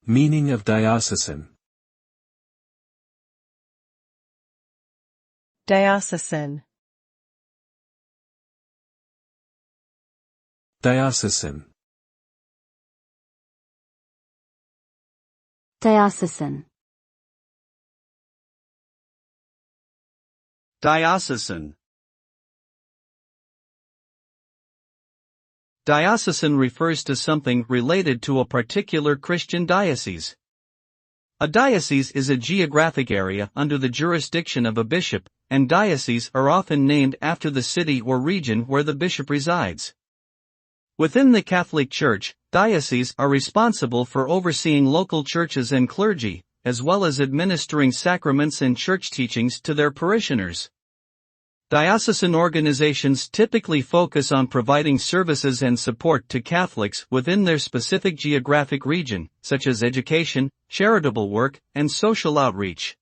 Meaning of diocesan. Diocesan. Diocesan. Diocesan. Diocesan. Diocesan refers to something related to a particular Christian diocese. A diocese is a geographic area under the jurisdiction of a bishop, and dioceses are often named after the city or region where the bishop resides. Within the Catholic Church, dioceses are responsible for overseeing local churches and clergy, as well as administering sacraments and church teachings to their parishioners. Diocesan organizations typically focus on providing services and support to Catholics within their specific geographic region, such as education, charitable work, and social outreach.